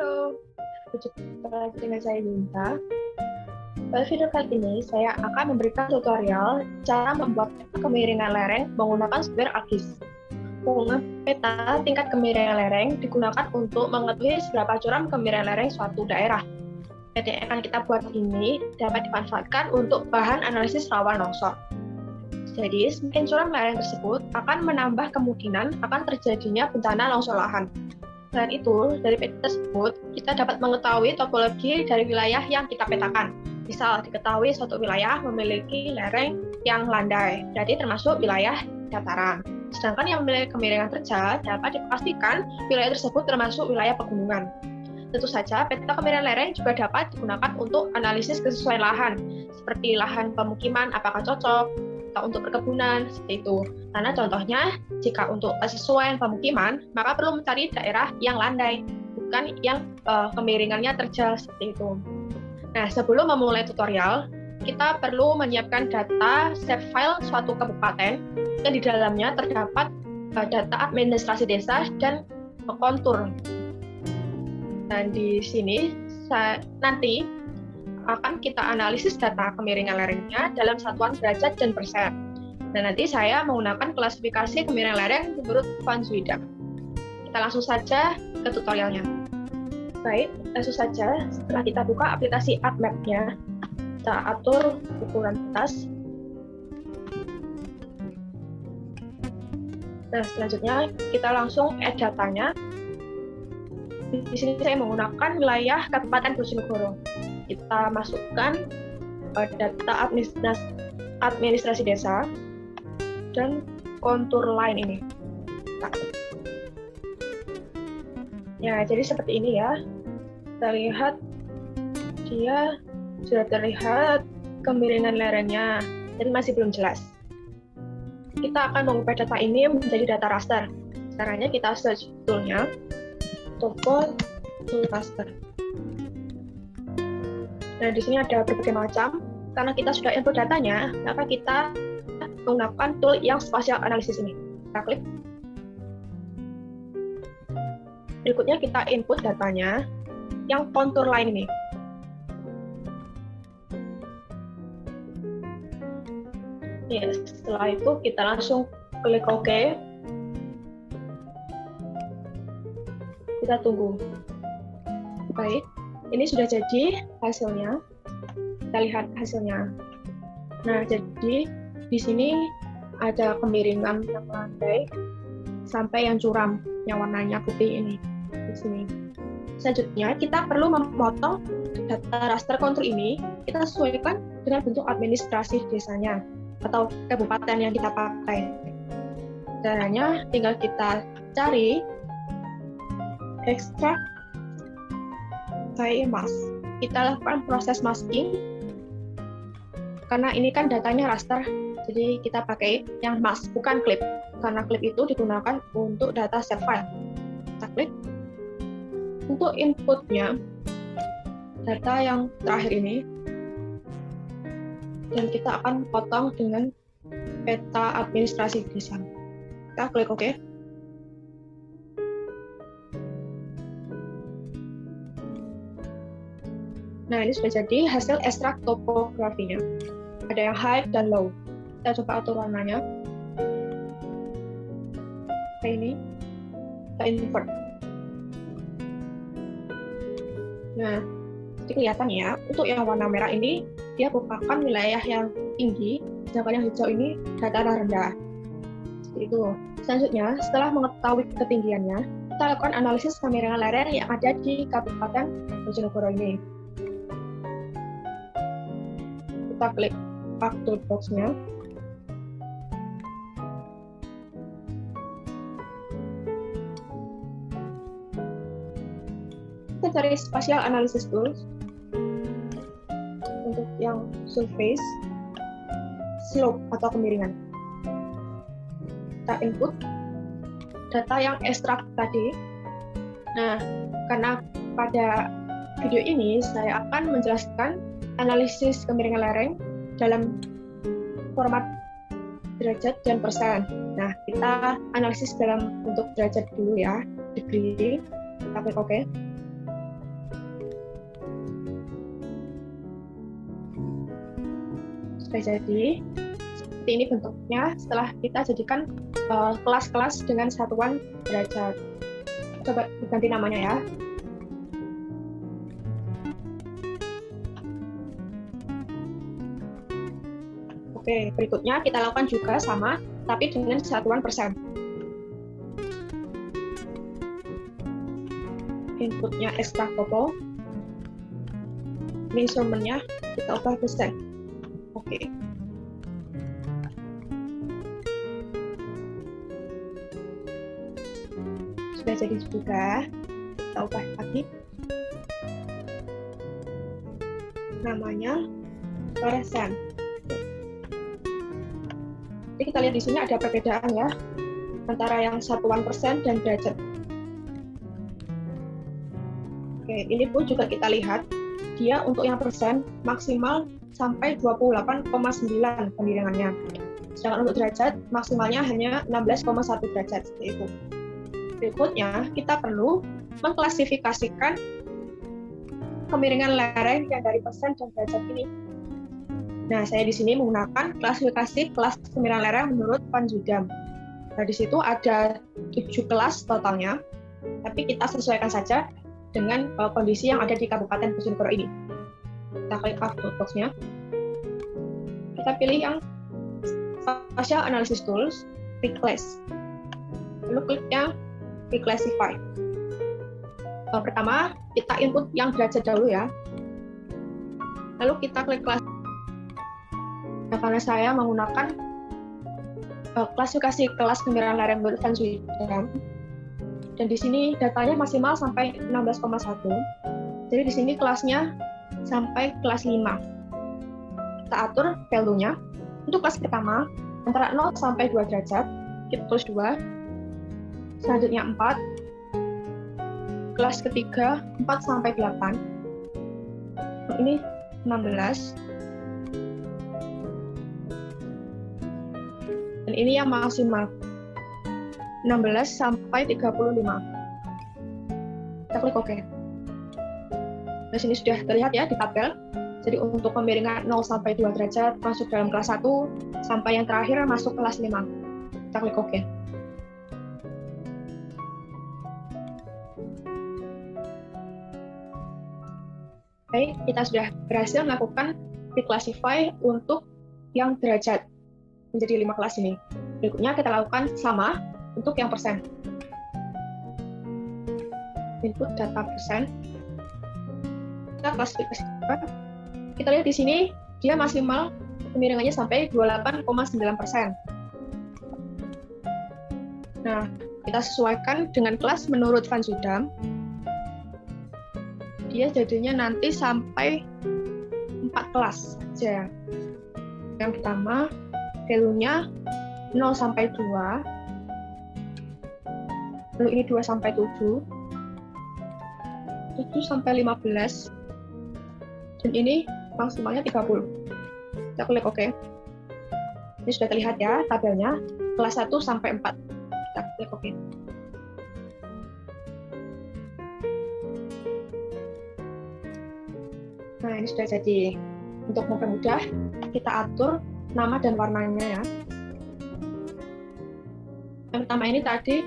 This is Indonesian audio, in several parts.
Halo, berjumpa lagi dengan saya Yunta. Pada video kali ini, saya akan memberikan tutorial cara membuat kemiringan lereng menggunakan software ArcGIS. Peta tingkat kemiringan lereng digunakan untuk mengetahui seberapa curam kemiringan lereng suatu daerah. Peta yang akan kita buat ini dapat dimanfaatkan untuk bahan analisis rawan longsor. Jadi, semakin curam lereng tersebut akan menambah kemungkinan akan terjadinya bencana longsor lahan. Selain itu, dari peta tersebut, kita dapat mengetahui topologi dari wilayah yang kita petakan. Misal, diketahui suatu wilayah memiliki lereng yang landai, berarti termasuk wilayah dataran. Sedangkan yang memiliki kemiringan terjal dapat dipastikan wilayah tersebut termasuk wilayah pegunungan. Tentu saja, peta kemiringan lereng juga dapat digunakan untuk analisis kesesuaian lahan, seperti lahan pemukiman apakah cocok, atau untuk perkebunan, seperti itu. Karena contohnya, jika untuk kesesuaian pemukiman, maka perlu mencari daerah yang landai, bukan yang kemiringannya terjal, seperti itu. Nah, sebelum memulai tutorial, kita perlu menyiapkan data save file suatu kabupaten, yang di dalamnya terdapat data administrasi desa dan kontur. Dan di sini, nanti akan kita analisis data kemiringan lerengnya dalam satuan derajat dan persen. Dan nanti saya menggunakan klasifikasi kemiringan lereng menurut Van Zuyda. Kita langsung saja ke tutorialnya. Baik, langsung saja setelah kita buka aplikasi ArcMap-nya, kita atur ukuran atas. Nah, selanjutnya kita langsung add datanya. Di sini saya menggunakan wilayah Kabupaten Bojonegoro. Kita masukkan data administrasi desa dan kontur line ini. Ya, jadi seperti ini ya. Kita lihat dia sudah terlihat kemiringan lerengnya, jadi masih belum jelas. Kita akan mengubah data ini menjadi data raster. Caranya kita search tool-nya, topo tool raster. Nah, di sini ada berbagai macam. Karena kita sudah input datanya, maka kita menggunakan tool yang spatial analysis ini. Kita klik. Berikutnya kita input datanya yang kontur line ini. Ya, setelah itu kita langsung klik OK. Kita tunggu. Baik. Ini sudah jadi hasilnya. Kita lihat hasilnya. Nah, jadi di sini ada kemiringan yang landai sampai yang curam, yang warnanya putih ini di sini. Selanjutnya, kita perlu memotong data raster kontur ini. Kita sesuaikan dengan bentuk administrasi desanya atau kabupaten yang kita pakai. Caranya tinggal kita cari extract by mask. Kita lakukan proses masking karena ini kan datanya raster, jadi kita pakai yang mask, bukan clip, karena clip itu digunakan untuk data save file. Kita klik. Untuk inputnya data yang terakhir ini, dan kita akan potong dengan peta administrasi desa. Kita klik OK. Nah, ini sudah jadi hasil ekstrak topografinya. Ada yang high dan low. Kita coba atur warnanya. Kayak ini. Kita invert. Nah, jadi kelihatan ya, untuk yang warna merah ini, dia merupakan wilayah yang tinggi, sedangkan yang hijau ini dataran rendah. Seperti itu. Selanjutnya, setelah mengetahui ketinggiannya, kita lakukan analisis kemiringan lereng yang ada di Kabupaten Bojonegoro ini. Kita klik Back Toolbox-nya. Kita cari Spatial Analysis Tools. Untuk yang surface, slope atau kemiringan. Kita input data yang ekstrak tadi. Nah, karena pada video ini saya akan menjelaskan analisis kemiringan lereng dalam format derajat dan persen. Nah, kita analisis dalam bentuk derajat dulu ya, degree. Kita klik OK. Sudah jadi, seperti ini bentuknya setelah kita jadikan kelas-kelas dengan satuan derajat. Coba diganti namanya ya. Oke, berikutnya kita lakukan juga sama, tapi dengan satuan persen. Inputnya extra total, measurement-nya kita ubah persen. Oke. Sudah jadi juga, kita ubah lagi. Namanya persen. Jadi kita lihat di sini ada perbedaan ya antara yang satuan persen dan derajat. Oke, ini pun juga kita lihat dia untuk yang persen maksimal sampai 28,9 pemiringannya. Sedangkan untuk derajat maksimalnya hanya 16,1 derajat seperti itu. Berikutnya kita perlu mengklasifikasikan kemiringan lereng yang dari persen dan derajat ini. Nah, saya di sini menggunakan klasifikasi kelas kemiringan lereng menurut Van Zuydam. Nah, di situ ada 7 kelas totalnya, tapi kita sesuaikan saja dengan kondisi yang ada di Kabupaten Bojonegoro ini. Kita klik box-nya. Kita pilih yang Spatial Analysis Tools, Reclass. Lalu kliknya Reclassify. Pertama, kita input yang derajat dahulu ya. Lalu kita klik kelas. Nah, karena saya menggunakan klasifikasi kelas kemiringan lereng menurut Van Zuydam, dan di sini datanya maksimal sampai 16,1. Jadi di sini kelasnya sampai kelas 5. Kita atur value-nya. Untuk kelas pertama antara 0 sampai 2 derajat, kita tulis 2. Selanjutnya 4. Kelas ketiga 4 sampai 8. Ini 16. Dan ini yang maksimal 16 sampai 35. Kita klik OK. Nah, sini sudah terlihat ya di tabel. Jadi untuk kemiringan 0 sampai 2 derajat masuk dalam kelas 1, sampai yang terakhir masuk kelas 5. Kita klik OK. Oke, kita sudah berhasil melakukan reclassify untuk yang derajat menjadi 5 kelas ini. Berikutnya kita lakukan sama untuk yang persen. Input data persen. Kita klasifikasi. Kita lihat di sini dia maksimal kemiringannya sampai 28,9%. Nah, kita sesuaikan dengan kelas menurut Van Zuydam. Dia jadinya nanti sampai 4 kelas saja. Yang pertama, value-nya 0 sampai 2. Lalu ini 2 sampai 7. 7 sampai 15. Dan ini maksimalnya 30. Kita klik OK. Ini sudah terlihat ya tabelnya, kelas 1 sampai 4. Kita klik OK. Nah, ini sudah jadi. Untuk mempermudah, kita atur nama dan warnanya ya. Yang pertama ini tadi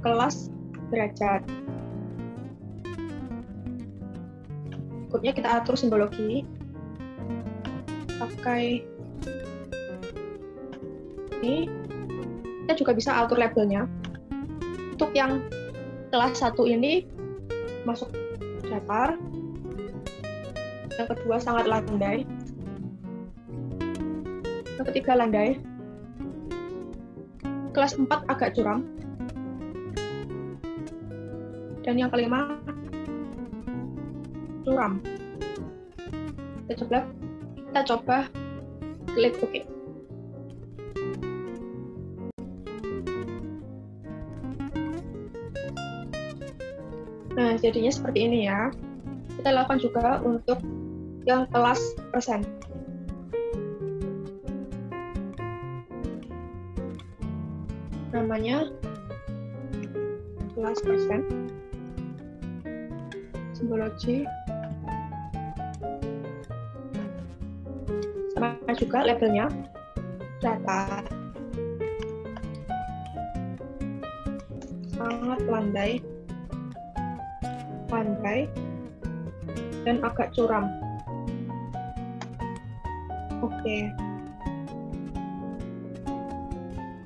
kelas derajat. Berikutnya kita atur simbologi. Pakai ini. Kita juga bisa atur labelnya. Untuk yang kelas 1 ini masuk datar. Yang kedua sangat landai. Yang ketiga landai. Kelas 4 agak curam. Dan yang kelima curam. Kita coba klik OK. Nah, jadinya seperti ini ya. Kita lakukan juga untuk yang kelas persen. Namanya kelas persen. Simbologi. Sama juga labelnya datar, sangat landai, dan agak curam. Oke.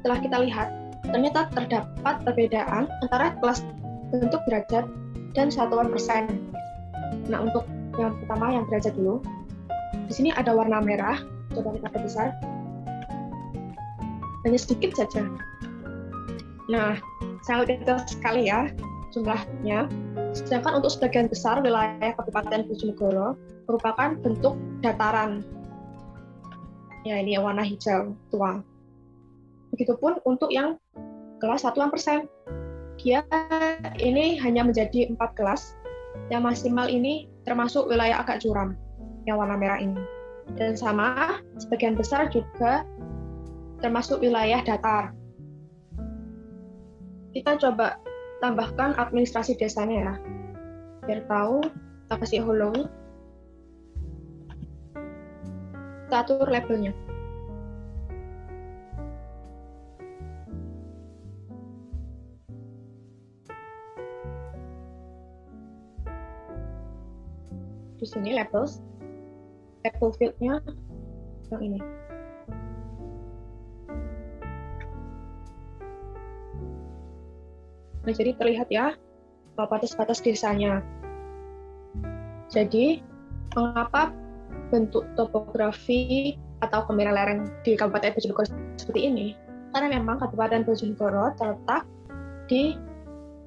Setelah kita lihat, ternyata terdapat perbedaan antara kelas bentuk derajat dan satuan persen. Nah, untuk yang pertama, yang derajat dulu. Di sini ada warna merah. Coba kita perbesar. Hanya sedikit saja. Nah, sangat kecil sekali ya jumlahnya. Sedangkan untuk sebagian besar wilayah Kabupaten Bojonegoro merupakan bentuk dataran. Ya, ini yang warna hijau tua. Begitupun untuk yang kelas satuan persen. Dia ini hanya menjadi 4 kelas. Yang maksimal ini termasuk wilayah agak curam, yang warna merah ini. Dan sama, sebagian besar juga termasuk wilayah datar. Kita coba tambahkan administrasi desanya ya. Biar tahu, kita kasih hollow. Kita atur labelnya. Di sini label field-nya yang ini. Nah, jadi terlihat ya batas-batas desanya. Jadi, mengapa bentuk topografi atau kemiringan lereng di Kabupaten Bojonegoro seperti ini? Karena memang Kabupaten Bojonegoro terletak di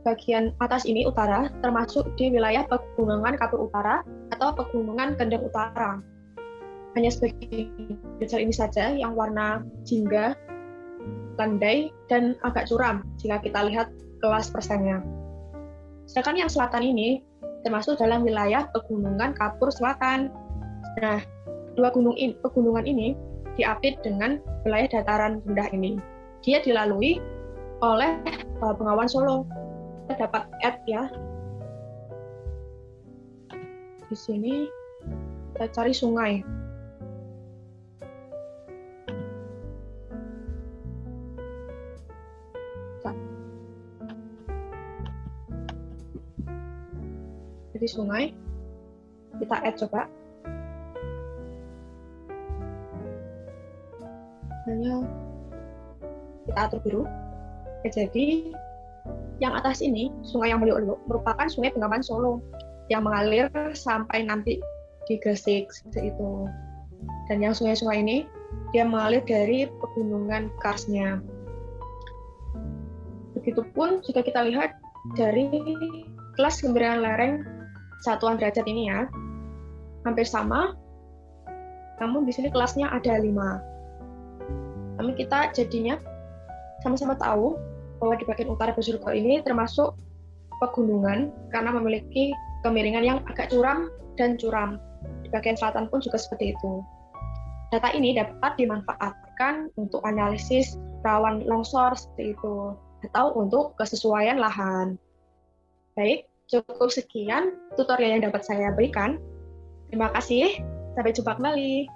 bagian atas ini utara, termasuk di wilayah Pegunungan Kapur Utara atau Pegunungan Kendeng Utara. Hanya sebagian besar ini saja yang warna jingga, landai, dan agak curam jika kita lihat kelas persennya. Sedangkan yang selatan ini termasuk dalam wilayah Pegunungan Kapur Selatan. Nah, dua pegunungan ini diupdate dengan wilayah dataran rendah ini. Dia dilalui oleh Bengawan Solo. Kita dapat add ya. Di sini kita cari sungai. Jadi sungai, kita add coba. Hanya kita atur biru. Oke, jadi yang atas ini, sungai yang Mulyo merupakan sungai Bengawan Solo yang mengalir sampai nanti di Gresik seperti itu. Dan yang sungai-sungai ini dia mengalir dari pegunungan karsnya. Begitupun jika kita lihat dari kelas kemiringan lereng satuan derajat ini ya, hampir sama. Namun di sini kelasnya ada 5. Namun kita jadinya sama-sama tahu bahwa di bagian utara Bojonegoro ini termasuk pegunungan karena memiliki kemiringan yang agak curam dan curam. Di bagian selatan pun juga seperti itu. Data ini dapat dimanfaatkan untuk analisis rawan longsor seperti itu atau untuk kesesuaian lahan. Baik, cukup sekian tutorial yang dapat saya berikan. Terima kasih, sampai jumpa kembali.